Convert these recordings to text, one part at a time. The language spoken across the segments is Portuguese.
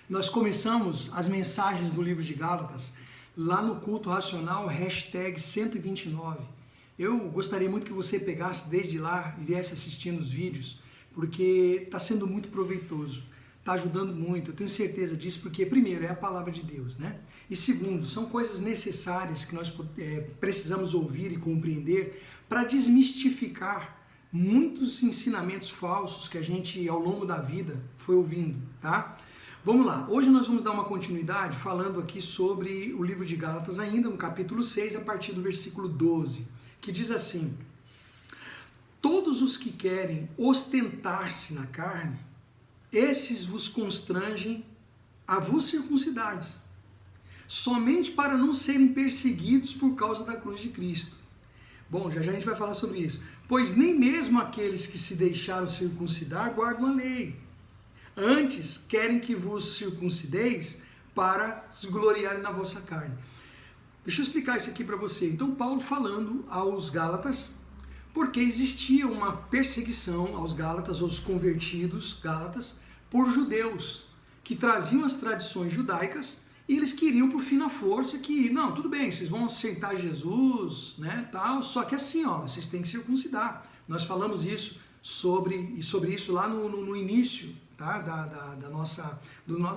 Nós começamos as mensagens do livro de Gálatas lá no culto racional, #129. Eu gostaria muito que você pegasse desde lá e viesse assistindo os vídeos, porque está sendo muito proveitoso, está ajudando muito, eu tenho certeza disso, porque primeiro é a palavra de Deus, né? E segundo, são coisas necessárias que nós precisamos ouvir e compreender para desmistificar muitos ensinamentos falsos que a gente ao longo da vida foi ouvindo, tá? Vamos lá, hoje nós vamos dar uma continuidade falando aqui sobre o livro de Gálatas ainda, no capítulo 6, a partir do versículo 12, que diz assim: todos os que querem ostentar-se na carne, esses vos constrangem a vos circuncidares, somente para não serem perseguidos por causa da cruz de Cristo. Bom, já a gente vai falar sobre isso. Pois nem mesmo aqueles que se deixaram circuncidar guardam a lei. Antes, querem que vos circuncideis para se gloriarem na vossa carne. Deixa eu explicar isso aqui para você. Então, Paulo falando aos Gálatas, porque existia uma perseguição aos Gálatas, aos convertidos Gálatas, por judeus, que traziam as tradições judaicas e eles queriam por fim na força que, não, tudo bem, vocês vão aceitar Jesus, né, tal, só que assim, ó, vocês têm que circuncidar. Nós falamos isso sobre isso lá no início, tá,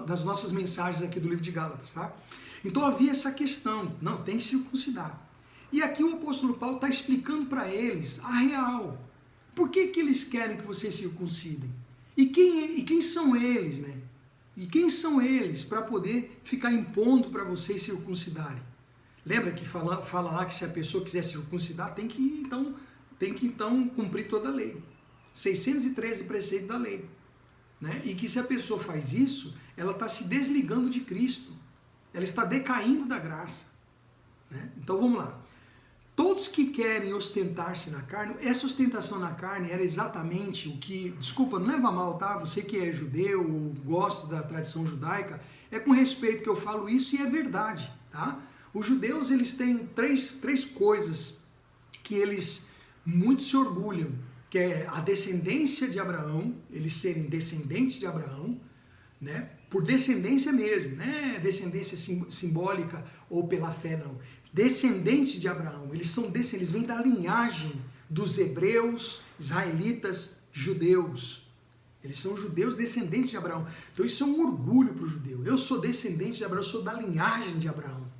das nossas mensagens aqui do livro de Gálatas, tá? Então havia essa questão, não, tem que circuncidar. E aqui o apóstolo Paulo está explicando para eles a real. Por que eles querem que vocês circuncidem? E quem são eles, né? E quem são eles para poder ficar impondo para vocês circuncidarem? Lembra que fala lá que se a pessoa quiser circuncidar, tem que então cumprir toda a lei. 613 preceitos da lei. Né? E que se a pessoa faz isso, ela está se desligando de Cristo. Ela está decaindo da graça. Né? Então vamos lá. Todos que querem ostentar-se na carne, essa ostentação na carne era exatamente o que, desculpa, não leva mal, tá? Você que é judeu ou gosta da tradição judaica, é com respeito que eu falo isso e é verdade, tá? Os judeus, eles têm três coisas que eles muito se orgulham, que é a descendência de Abraão, eles serem descendentes de Abraão, né? Por descendência mesmo, né? Descendência simbólica ou pela fé, não. Descendentes de Abraão, eles vêm da linhagem dos hebreus, israelitas, judeus. Eles são judeus descendentes de Abraão. Então isso é um orgulho para o judeu. Eu sou descendente de Abraão, eu sou da linhagem de Abraão.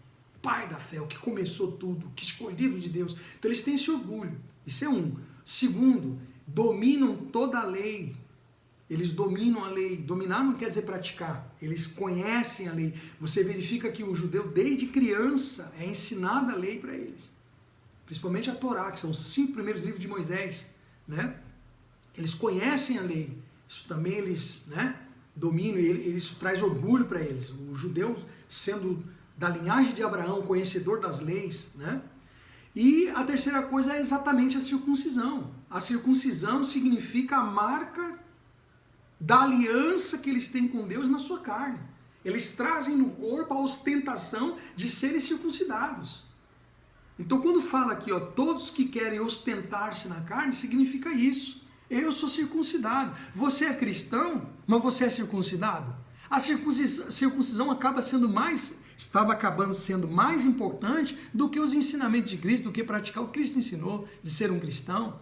Pai da fé, o que começou tudo, o que escolhido de Deus. Então eles têm esse orgulho. Isso é um. Segundo, dominam toda a lei. Eles dominam a lei. Dominar não quer dizer praticar. Eles conhecem a lei. Você verifica que o judeu, desde criança, é ensinada a lei para eles. Principalmente a Torá, que são os 5 primeiros livros de Moisés. Né? Eles conhecem a lei. Isso também eles, né, dominam e isso traz orgulho para eles. O judeu, sendo da linhagem de Abraão, conhecedor das leis. Né? E a terceira coisa é exatamente a circuncisão. A circuncisão significa a marca da aliança que eles têm com Deus na sua carne. Eles trazem no corpo a ostentação de serem circuncidados. Então quando fala aqui, ó, todos que querem ostentar-se na carne, significa isso. Eu sou circuncidado. Você é cristão, mas você é circuncidado? A circuncisão estava acabando sendo mais importante do que os ensinamentos de Cristo, do que praticar o que Cristo ensinou de ser um cristão.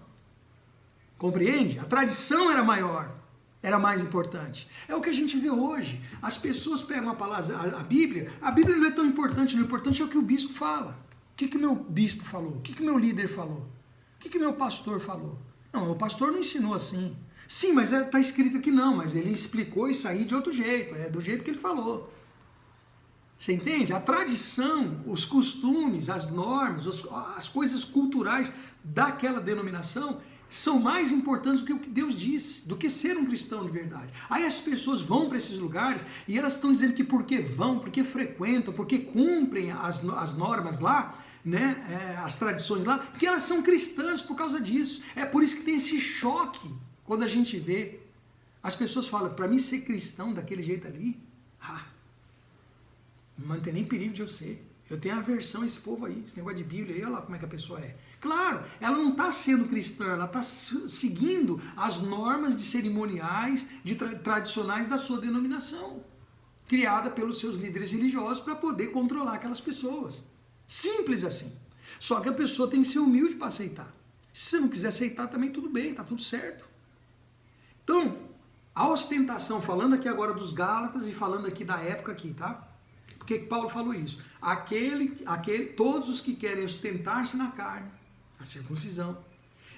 Compreende? A tradição era maior. Era mais importante. É o que a gente vê hoje. As pessoas pegam a Bíblia não é tão importante, o importante é o que o bispo fala. O que meu bispo falou? O que meu líder falou? O que meu pastor falou? Não, o pastor não ensinou assim. Sim, mas está escrito que não, mas ele explicou isso aí de outro jeito, é do jeito que ele falou. Você entende? A tradição, os costumes, as normas, as coisas culturais daquela denominação são mais importantes do que o que Deus disse, do que ser um cristão de verdade. Aí as pessoas vão para esses lugares e elas estão dizendo que porque vão, porque frequentam, porque cumprem as normas lá, né, as tradições lá, que elas são cristãs por causa disso. É por isso que tem esse choque quando a gente vê. As pessoas falam, para mim ser cristão daquele jeito ali, não tem nem perigo de eu ser. Eu tenho aversão a esse povo aí, esse negócio de Bíblia aí, olha lá como é que a pessoa é. Claro, ela não está sendo cristã, ela está seguindo as normas de cerimoniais, tradicionais da sua denominação. criada pelos seus líderes religiosos para poder controlar aquelas pessoas. Simples assim. Só que a pessoa tem que ser humilde para aceitar. Se você não quiser aceitar, também tudo bem, tá tudo certo. Então, a ostentação, falando aqui agora dos Gálatas e falando aqui da época aqui, tá? Por que Paulo falou isso? Todos os que querem ostentar-se na carne, a circuncisão,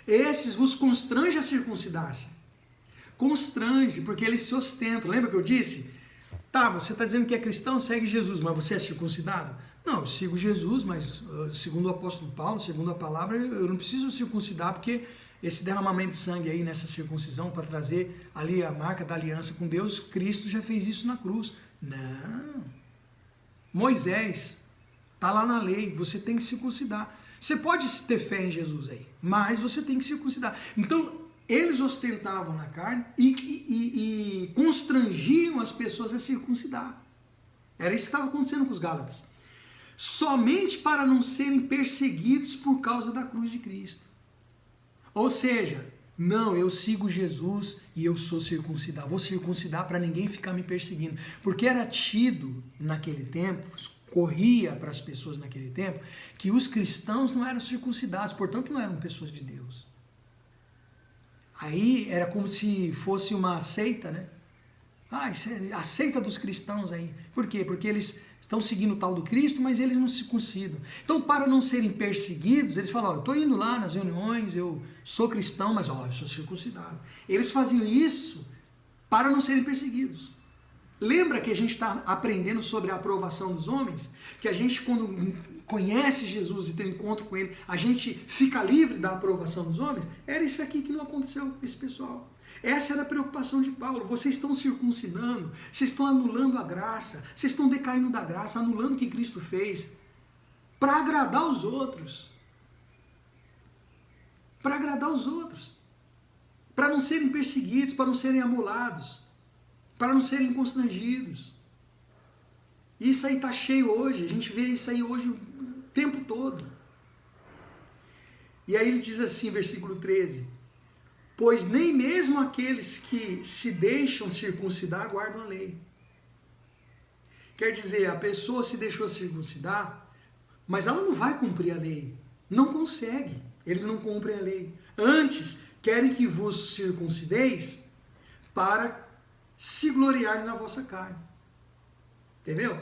esses vos constrange a circuncidar-se. Constrange, porque eles se ostentam. Lembra que eu disse? Tá, você está dizendo que é cristão, segue Jesus, mas você é circuncidado? Não, eu sigo Jesus, mas segundo o apóstolo Paulo, segundo a palavra, eu não preciso circuncidar, porque esse derramamento de sangue aí nessa circuncisão para trazer ali a marca da aliança com Deus, Cristo já fez isso na cruz. Não. Moisés está lá na lei, você tem que circuncidar. Você pode ter fé em Jesus aí, mas você tem que circuncidar. Então, eles ostentavam na carne e constrangiam as pessoas a circuncidar. Era isso que estava acontecendo com os Gálatas. Somente para não serem perseguidos por causa da cruz de Cristo. Ou seja, não, eu sigo Jesus e eu sou circuncidado. Vou circuncidar para ninguém ficar me perseguindo. Porque era tido naquele tempo, corria para as pessoas naquele tempo, que os cristãos não eram circuncidados, portanto não eram pessoas de Deus. Aí era como se fosse uma seita, né? Ah, isso é a seita dos cristãos aí. Por quê? Porque eles estão seguindo o tal do Cristo, mas eles não se circuncidam. Então, para não serem perseguidos, eles falam, eu estou indo lá nas reuniões, eu sou cristão, mas eu sou circuncidado. Eles faziam isso para não serem perseguidos. Lembra que a gente está aprendendo sobre a aprovação dos homens? Que a gente, quando conhece Jesus e tem encontro com Ele, a gente fica livre da aprovação dos homens? Era isso aqui que não aconteceu com esse pessoal. Essa era a preocupação de Paulo. Vocês estão circuncidando, vocês estão anulando a graça, vocês estão decaindo da graça, anulando o que Cristo fez, para agradar os outros. Para agradar os outros. Para não serem perseguidos, para não serem amolados, para não serem constrangidos. Isso aí está cheio hoje, a gente vê isso aí hoje o tempo todo. E aí ele diz assim, versículo 13, pois nem mesmo aqueles que se deixam circuncidar guardam a lei. Quer dizer, a pessoa se deixou circuncidar, mas ela não vai cumprir a lei. Não consegue, eles não cumprem a lei. Antes, querem que vos circuncideis para se gloriarem na vossa carne. Entendeu?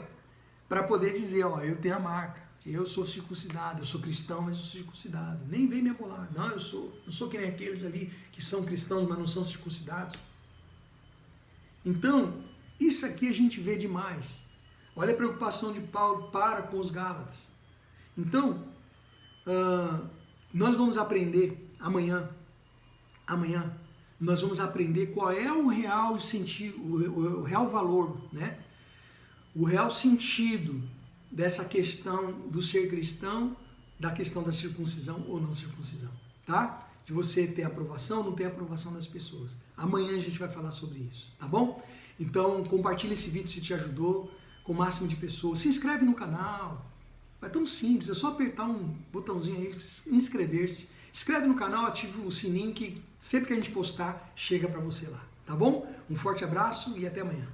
Para poder dizer, ó, eu tenho a marca. Eu sou circuncidado, eu sou cristão, mas eu sou circuncidado. Nem vem me amolar. Não, eu não sou que nem aqueles ali que são cristãos, mas não são circuncidados. Então, isso aqui a gente vê demais. Olha a preocupação de Paulo para com os Gálatas. Então, nós vamos aprender amanhã, nós vamos aprender qual é o real sentido, o real valor, né? O real sentido dessa questão do ser cristão, da questão da circuncisão ou não circuncisão, tá? De você ter aprovação, não ter aprovação das pessoas. Amanhã a gente vai falar sobre isso, tá bom? Então, compartilha esse vídeo se te ajudou, com o máximo de pessoas. Se inscreve no canal, é tão simples, é só apertar um botãozinho aí, inscrever-se. Inscreve no canal, ativa o sininho que sempre que a gente postar, chega para você lá, tá bom? Um forte abraço e até amanhã.